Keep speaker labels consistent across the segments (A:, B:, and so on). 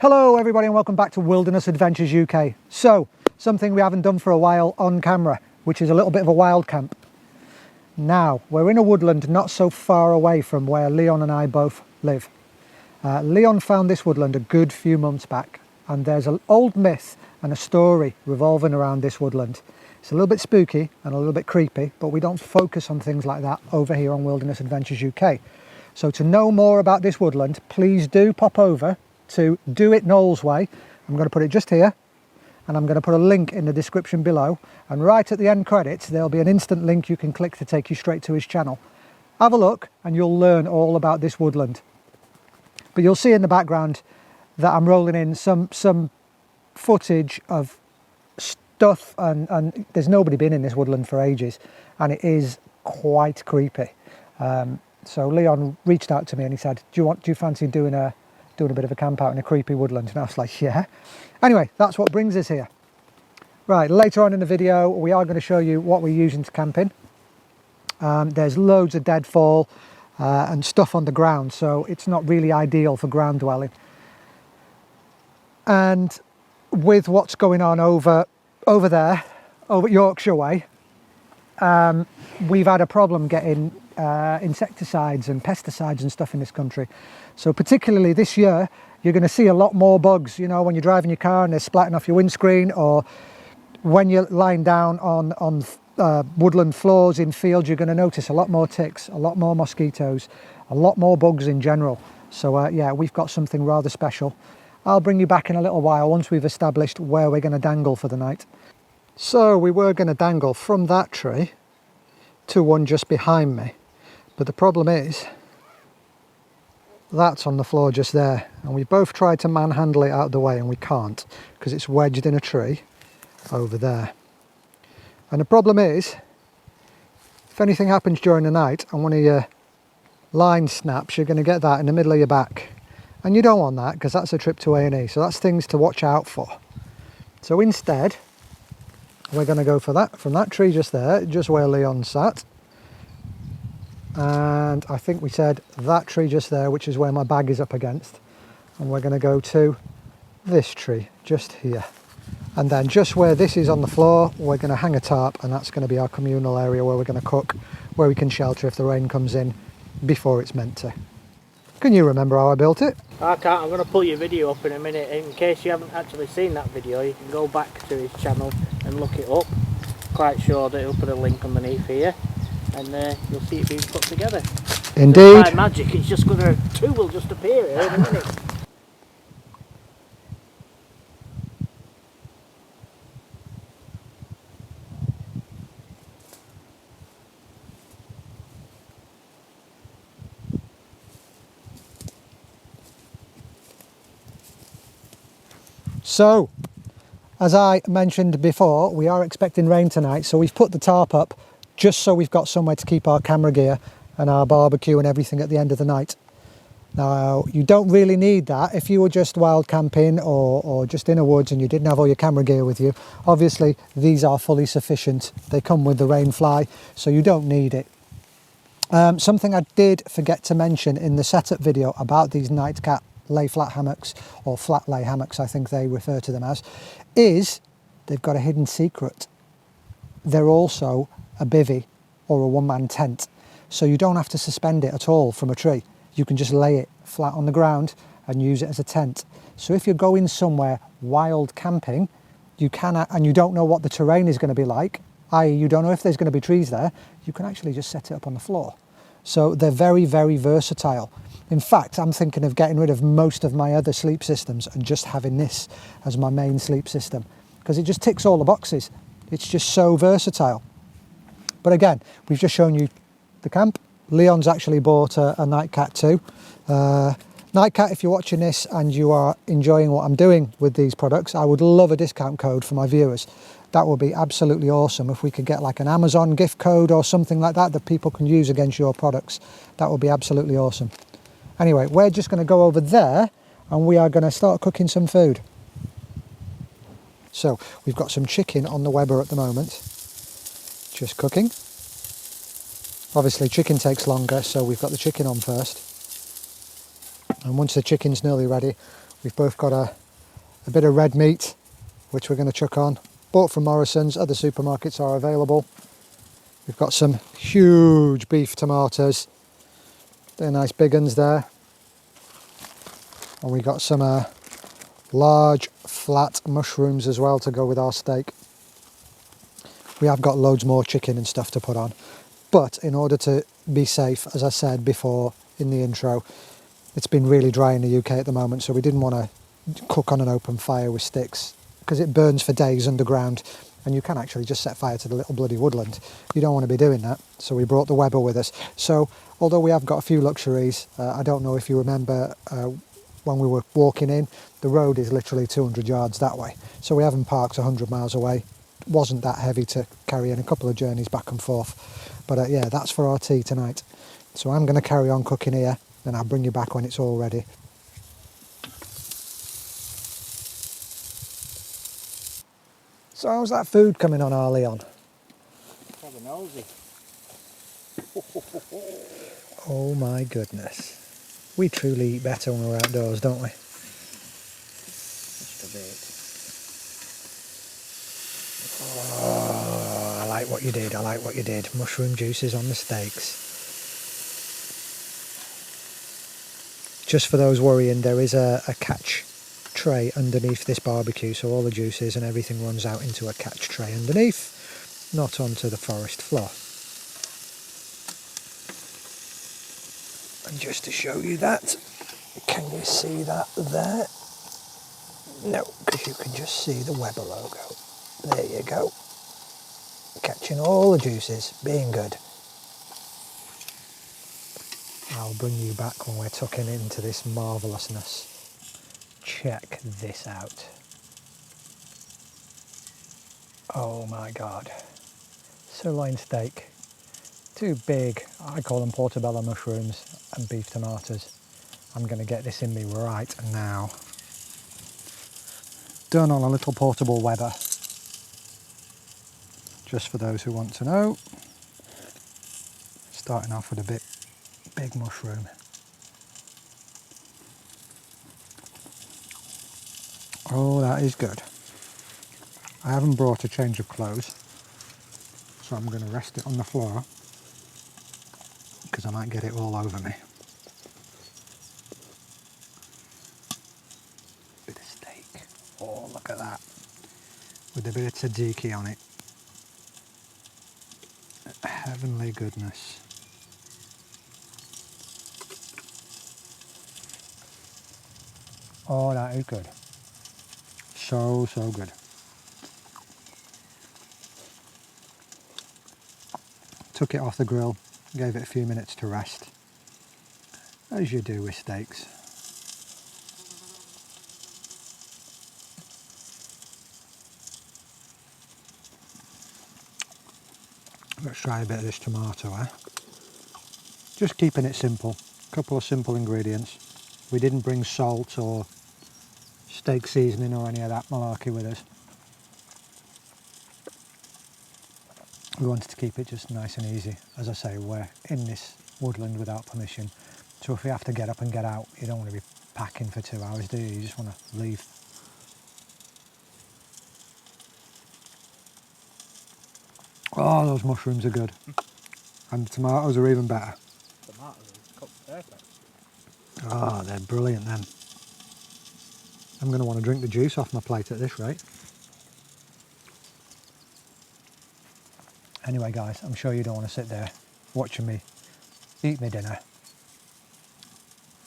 A: Hello everybody and welcome back to Wilderness Adventures UK. So, something we haven't done for a while on camera, which is a little bit of a wild camp. Now, we're in a woodland not so far away from where Leon and I both live. Leon found this woodland a good few months back, and there's an old myth and a story revolving around this woodland. It's a little bit spooky and a little bit creepy, but we don't focus on things like that over here on Wilderness Adventures UK. So to know more about this woodland, please do pop over to Do It Knowles Way. I'm going to put it just here, and I'm going to put a link in the description below, and right at the end credits there'll be an instant link you can click to take you straight to his channel. Have a look and you'll learn all about this woodland. But you'll see in the background that I'm rolling in some footage of stuff, and there's nobody been in this woodland for ages, and it is quite creepy. So Leon reached out to me and he said, do you fancy doing a bit of a camp out in a creepy woodland? And I was like, yeah. Anyway, that's what brings us here. Right, later on in the video we are going to show you what we're using to camp in. There's loads of deadfall and stuff on the ground, so it's not really ideal for ground dwelling. And with what's going on over there, over Yorkshire way, we've had a problem getting insecticides and pesticides and stuff in this country. So particularly this year, you're going to see a lot more bugs, you know, when you're driving your car and they're splatting off your windscreen, or when you're lying down on woodland floors in fields, you're going to notice a lot more ticks, a lot more mosquitoes, a lot more bugs in general. So yeah, we've got something rather special. I'll bring you back in a little while once we've established where we're going to dangle for the night. So we were going to dangle from that tree to one just behind me, but the problem is that's on the floor just there, and we both tried to manhandle it out of the way and we can't, because it's wedged in a tree over there. And the problem is, if anything happens during the night and one of your lines snaps, you're going to get that in the middle of your back, and you don't want that, because that's a trip to A&E. So that's things to watch out for. So instead we're going to go for that, from that tree just there, just where Leon sat. And I think we said that tree just there, which is where my bag is up against. And we're going to go to this tree just here. And then just where this is on the floor, we're going to hang a tarp, and that's going to be our communal area where we're going to cook, where we can shelter if the rain comes in before it's meant to. Can you remember how I built it?
B: I can't. I'm going to pull your video up in a minute. In case you haven't actually seen that video, you can go back to his channel and look it up. Quite sure that he'll put a link underneath here, and you'll see it being put together.
A: Indeed.
B: By magic, it's just going to, two will just appear here in a minute.
A: So, as I mentioned before, we are expecting rain tonight, so we've put the tarp up just so we've got somewhere to keep our camera gear and our barbecue and everything at the end of the night. Now, you don't really need that if you were just wild camping or just in a woods and you didn't have all your camera gear with you. Obviously, these are fully sufficient. They come with the rain fly, so you don't need it. Something I did forget to mention in the setup video about these nightcap lay flat hammocks, or flat lay hammocks I think they refer to them as, is they've got a hidden secret. They're also a bivvy or a one-man tent, so you don't have to suspend it at all from a tree. You can just lay it flat on the ground and use it as a tent. So if you're going somewhere wild camping, you can, and you don't know what the terrain is going to be like, i.e. you don't know if there's going to be trees there, you can actually just set it up on the floor. So they're very, very versatile. In fact, I'm thinking of getting rid of most of my other sleep systems and just having this as my main sleep system, because it just ticks all the boxes. It's just so versatile. But again, we've just shown you the camp. Leon's actually bought a Nightcat too. Nightcat, if you're watching this and you are enjoying what I'm doing with these products, I would love a discount code for my viewers. That would be absolutely awesome if we could get like an Amazon gift code or something like that people can use against your products. That would be absolutely awesome. Anyway, we're just going to go over there and we are going to start cooking some food. So we've got some chicken on the Weber at the moment, just cooking. Obviously chicken takes longer, so we've got the chicken on first. And once the chicken's nearly ready, We've both got a bit of red meat, which we're going to chuck on. Bought from Morrison's, other supermarkets are available. We've got some huge beef tomatoes. They're nice big ones there. And we got some large flat mushrooms as well to go with our steak. We have got loads more chicken and stuff to put on. But in order to be safe, as I said before in the intro, it's been really dry in the UK at the moment, so we didn't want to cook on an open fire with sticks because it burns for days underground and you can actually just set fire to the little bloody woodland. You don't want to be doing that, so we brought the Weber with us. So although we have got a few luxuries, I don't know if you remember when we were walking in, the road is literally 200 yards that way, so we haven't parked 100 miles away. It wasn't that heavy to carry in, a couple of journeys back and forth, but yeah, that's for our tea tonight. So I'm going to carry on cooking here, then I'll bring you back when it's all ready. So how's that food coming on, our Leon?
B: Have a nosy.
A: Oh my goodness. We truly eat better when we're outdoors, don't we?
B: Just a bit.
A: Oh, I like what you did, I like what you did. Mushroom juices on the steaks. Just for those worrying, there is a catch tray underneath this barbecue, so all the juices and everything runs out into a catch tray underneath, not onto the forest floor. And just to show you that, can you see that there? No, because you can just see the Weber logo. There you go. Catching all the juices, being good. I'll bring you back when we're tucking into this marvellousness. Check this out. Oh my God. Sirloin steak. Two big, I call them portobello mushrooms and beef tomatoes. I'm going to get this in me right now. Done on a little portable Weber. Just for those who want to know. Starting off with a big mushroom. Oh, that is good. I haven't brought a change of clothes, so I'm going to rest it on the floor because I might get it all over me. Bit of steak. Oh, look at that. With a bit of tzatziki on it. Heavenly goodness. Oh, that is good. So good. Took it off the grill, gave it a few minutes to rest, as you do with steaks. Let's try a bit of this tomato, eh? Just keeping it simple. A couple of simple ingredients. We didn't bring salt or steak seasoning or any of that malarkey with us. We wanted to keep it just nice and easy. As I say, we're in this woodland without permission, so if we have to get up and get out, you don't want to be packing for 2 hours, do you? You just want to leave. Oh, those mushrooms are good. And the tomatoes are even better.
B: Tomatoes are cooked perfect.
A: Oh, they're brilliant then. I'm going to want to drink the juice off my plate at this rate. Anyway guys, I'm sure you don't want to sit there watching me eat my dinner.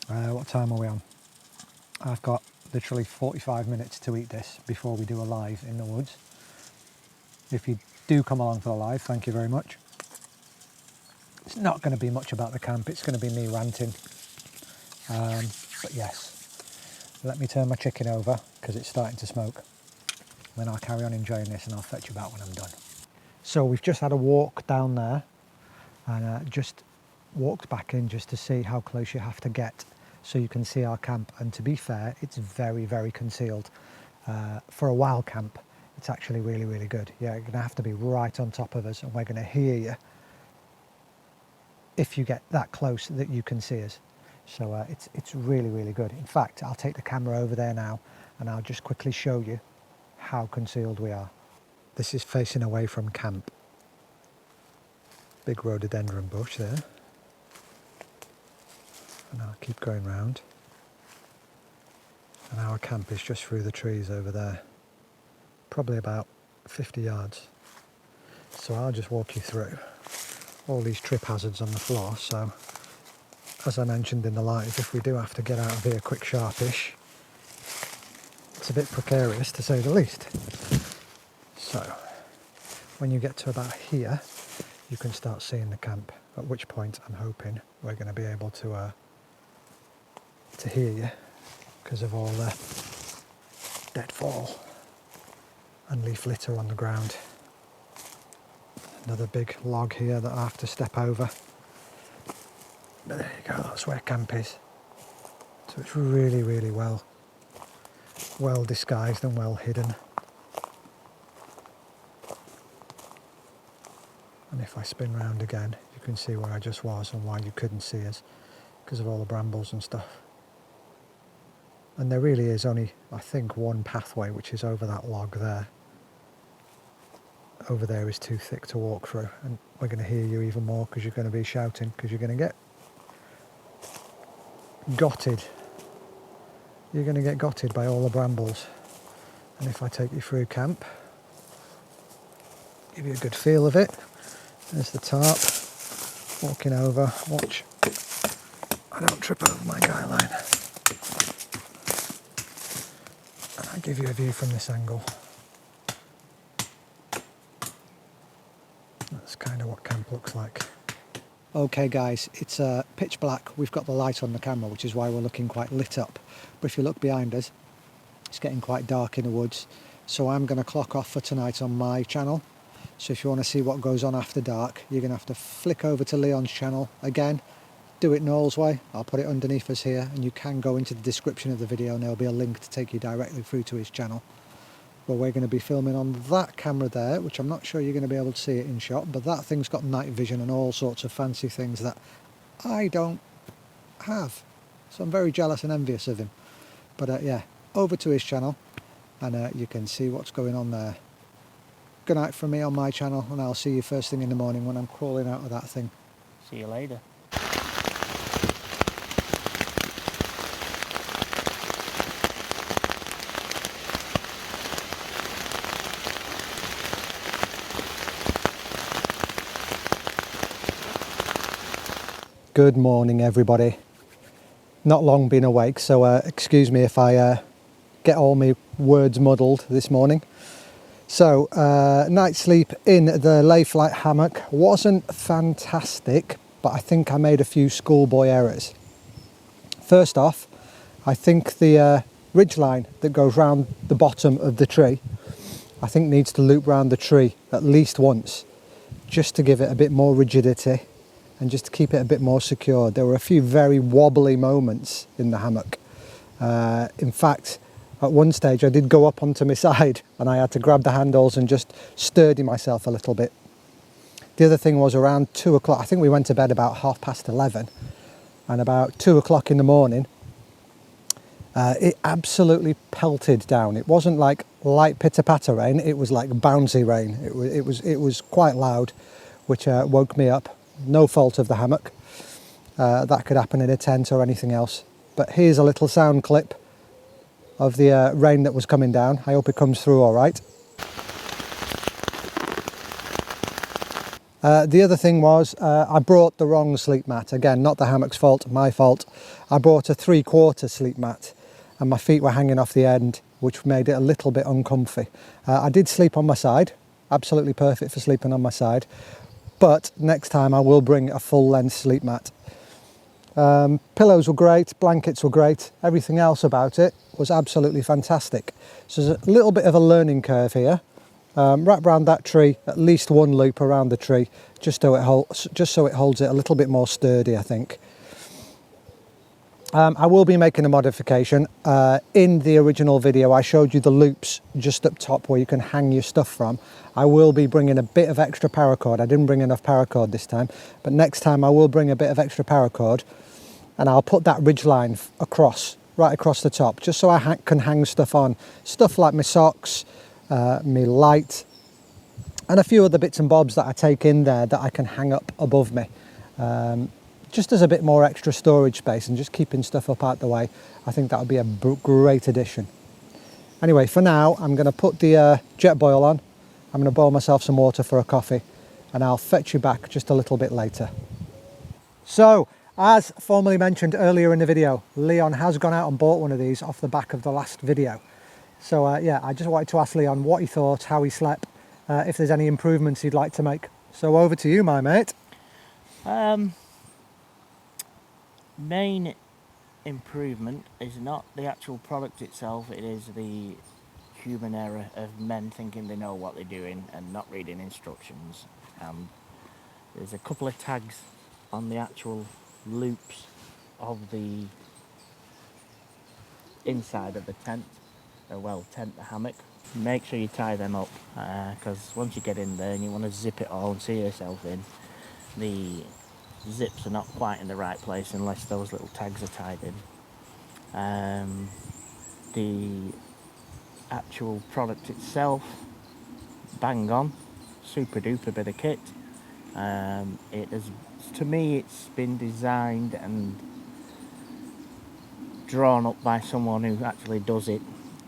A: What time are we on? I've got literally 45 minutes to eat this before we do a live in the woods. If you do come along for the live, thank you very much. It's not going to be much about the camp, it's going to be me ranting. But yes, let me turn my chicken over because it's starting to smoke. Then I'll carry on enjoying this and I'll fetch you back when I'm done. So we've just had a walk down there and just walked back in just to see how close you have to get so you can see our camp. And to be fair, it's very concealed. For a wild camp, it's actually really good. Yeah, you're going to have to be right on top of us and we're going to hear you if you get that close that you can see us. So it's really, really good. In fact, I'll take the camera over there now and I'll just quickly show you how concealed we are. This is facing away from camp. Big rhododendron bush there. And I'll keep going round. And our camp is just through the trees over there. Probably about 50 yards. So I'll just walk you through all these trip hazards on the floor. So as I mentioned in the live, if we do have to get out of here quick sharpish, it's a bit precarious to say the least. So when you get to about here, you can start seeing the camp, at which point I'm hoping we're going to be able to hear you because of all the deadfall and leaf litter on the ground. Another big log here that I have to step over. But there you go, that's where camp is. So it's really, really well disguised and well hidden. And if I spin round again, you can see where I just was and why you couldn't see us, because of all the brambles and stuff. And there really is only, I think, one pathway, which is over that log there. Over there is too thick to walk through, and we're going to hear you even more because you're going to be shouting, because you're going to get gotted. You're going to get gotted by all the brambles. And if I take you through camp, give you a good feel of it. There's the tarp, walking over, watch, I don't trip over my guy line. And I'll give you a view from this angle. That's kind of what camp looks like. Okay guys, it's pitch black. We've got the light on the camera, which is why we're looking quite lit up. But if you look behind us, it's getting quite dark in the woods. So I'm going to clock off for tonight on my channel. So if you want to see what goes on after dark, you're going to have to flick over to Leon's channel. Again, do it Noel's way. I'll put it underneath us here, and you can go into the description of the video and there'll be a link to take you directly through to his channel. But we're going to be filming on that camera there, which I'm not sure you're going to be able to see it in shot, but that thing's got night vision and all sorts of fancy things that I don't have. So I'm very jealous and envious of him. But yeah, over to his channel and you can see what's going on there. Good night from me on my channel, and I'll see you first thing in the morning when I'm crawling out of that thing.
B: See you later.
A: Good morning everybody. Not long been awake, so excuse me if I get all my words muddled this morning. So night sleep in the lay flight hammock wasn't fantastic, but I think I made a few schoolboy errors. First off, I think the ridge line that goes round the bottom of the tree, I think needs to loop round the tree at least once, just to give it a bit more rigidity and just to keep it a bit more secure. There were a few very wobbly moments in the hammock. In fact, at one stage I did go up onto my side and I had to grab the handles and just sturdy myself a little bit. The other thing was around 2 o'clock, I think we went to bed about 11:30, and about 2 o'clock in the morning, it absolutely pelted down. It wasn't like light pitter-patter rain, it was like bouncy rain. It was quite loud, which woke me up. No fault of the hammock. That could happen in a tent or anything else. But here's a little sound clip of the rain that was coming down. I hope it comes through all right. The other thing was I brought the wrong sleep mat. Again, not the hammock's fault, my fault. I brought a 3/4 sleep mat and my feet were hanging off the end, which made it a little bit uncomfy. I did sleep on my side, absolutely perfect for sleeping on my side. But next time I will bring a full length sleep mat. Pillows were great, blankets were great, everything else about it was absolutely fantastic. So there's a little bit of a learning curve here. Wrap around that tree, at least one loop around the tree, just so it holds it a little bit more sturdy, I think. I will be making a modification. In the original video I showed you the loops just up top where you can hang your stuff from. I will be bringing a bit of extra paracord. I didn't bring enough paracord this time, but next time I will bring a bit of extra paracord and I'll put that ridge line across, right across the top, just so I can hang stuff on. Stuff like my socks, my light, and a few other bits and bobs that I take in there that I can hang up above me. Just as a bit more extra storage space and just keeping stuff up out the way. I think that would be a great addition. Anyway, for now, I'm going to put the jet boil on. I'm going to boil myself some water for a coffee, and I'll fetch you back just a little bit later. So, as formally mentioned earlier in the video, Leon has gone out and bought one of these off the back of the last video. So yeah, I just wanted to ask Leon what he thought, how he slept, if there's any improvements he'd like to make. So over to you, my mate.
B: Main improvement is not the actual product itself, it is the human error of men thinking they know what they're doing and not reading instructions. There's a couple of tags on the actual loops of the inside of the tent, the hammock. Make sure you tie them up, because once you get in there and you want to zip it all and see yourself in, the zips are not quite in the right place unless those little tags are tied in. The actual product itself, bang on, super duper bit of kit. To me, it's been designed and drawn up by someone who actually does it.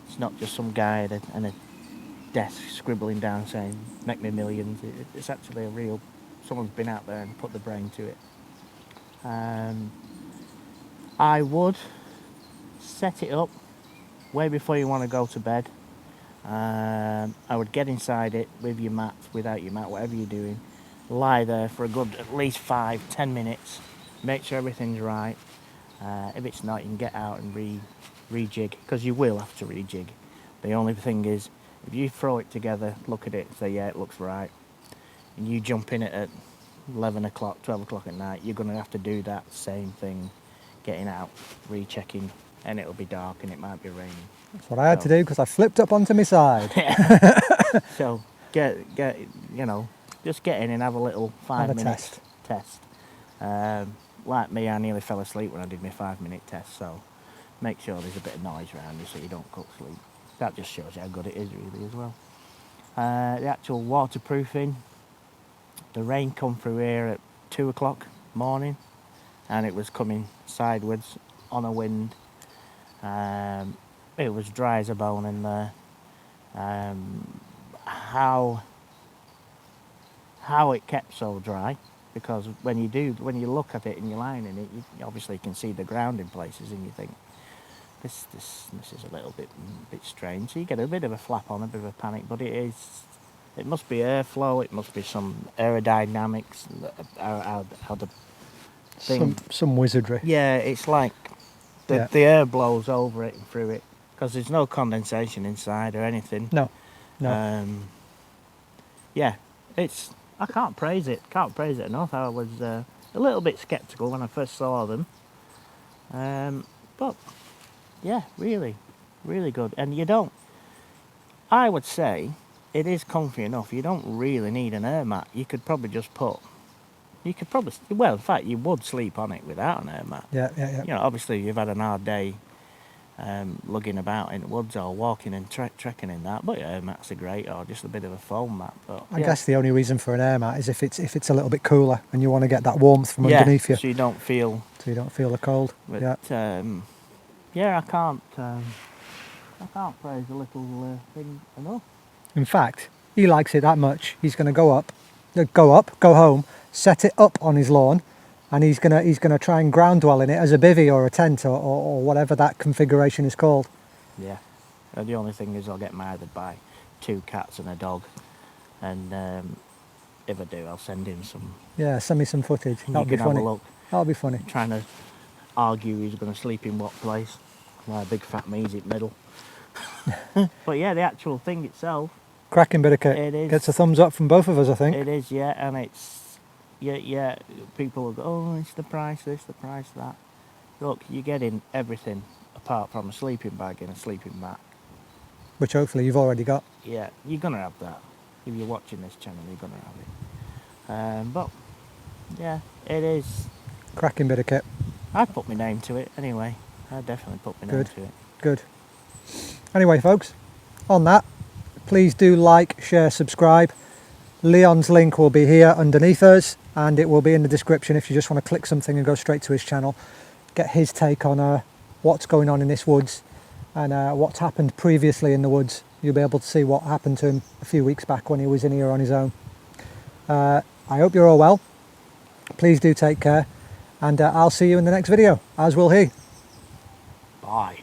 B: It's not just some guy at a desk scribbling down saying, make me millions. It's actually someone's been out there and put the brain to it. I would set it up way before you want to go to bed. I would get inside it with your mat, without your mat, whatever you're doing. Lie there for a good at least 5-10 minutes. Make sure everything's right. If it's not, you can get out and rejig, because you will have to rejig. The only thing is, if you throw it together, look at it, say yeah, it looks right, and you jump in it at 11 o'clock, 12 o'clock at night, you're going to have to do that same thing, getting out, rechecking, and it'll be dark and it might be raining.
A: That's what I had to do, because I flipped up onto my side.
B: So just get in and have a little 5 minute test. Like me, I nearly fell asleep when I did my 5-minute test, so make sure there's a bit of noise around you so you don't go to sleep. That just shows you how good it is really as well. The actual waterproofing, the rain come through here at 2 o'clock morning, and it was coming sideways on a wind. It was dry as a bone in there. How it kept so dry, because when you look at it and you're lying in it, you obviously can see the ground in places, and you think this is a little bit strange. So you get a bit of a flap on, a bit of a panic, but it must be airflow, it must be some aerodynamics, how the thing...
A: Some wizardry.
B: Yeah, it's like the air blows over it and through it, because there's no condensation inside or anything.
A: No.
B: Yeah, I can't praise it enough. I was a little bit sceptical when I first saw them, but yeah, really, really good. And I would say it is comfy enough. You don't really need an air mat. You could probably in fact, you would sleep on it without an air mat.
A: Yeah.
B: Obviously you've had an hard day lugging about in the woods or walking and trekking in that, but air mats are great, or just a bit of a foam mat. But
A: I guess the only reason for an air mat is if it's a little bit cooler and you want to get that warmth from underneath you,
B: so you don't feel
A: the cold.
B: But, I can't praise the little thing enough.
A: In fact, he likes it that much. He's going to go home, set it up on his lawn, and he's gonna try and ground dwell in it as a bivvy or a tent or whatever that configuration is called.
B: Yeah. The only thing is I'll get mothered by 2 cats and a dog, and if I do, I'll send him some.
A: Yeah, send me some footage. That'll be funny.
B: Have a look.
A: That'll be funny.
B: Trying to argue who's going to sleep in what place. My big fat me's in the middle. But yeah, the actual thing itself.
A: Cracking bit of kit.
B: It is.
A: Gets a thumbs up from both of us, I think.
B: It is, yeah, and it's. Yeah, people will go, oh, it's the price this, the price that. Look, you're getting everything apart from a sleeping bag and a sleeping mat.
A: Which hopefully you've already got.
B: Yeah, you're going to have that. If you're watching this channel, you're going to have it. But, yeah, it is.
A: Cracking bit of kit.
B: I put my name to it anyway. I definitely put my name
A: Good.
B: to it.
A: Good. Anyway, folks, on that, please do like, share, subscribe. Leon's link will be here underneath us, and it will be in the description if you just want to click something and go straight to his channel. Get his take on what's going on in this woods and what's happened previously in the woods. You'll be able to see what happened to him a few weeks back when he was in here on his own. I hope you're all well. Please do take care, and I'll see you in the next video, as will he.
B: Bye.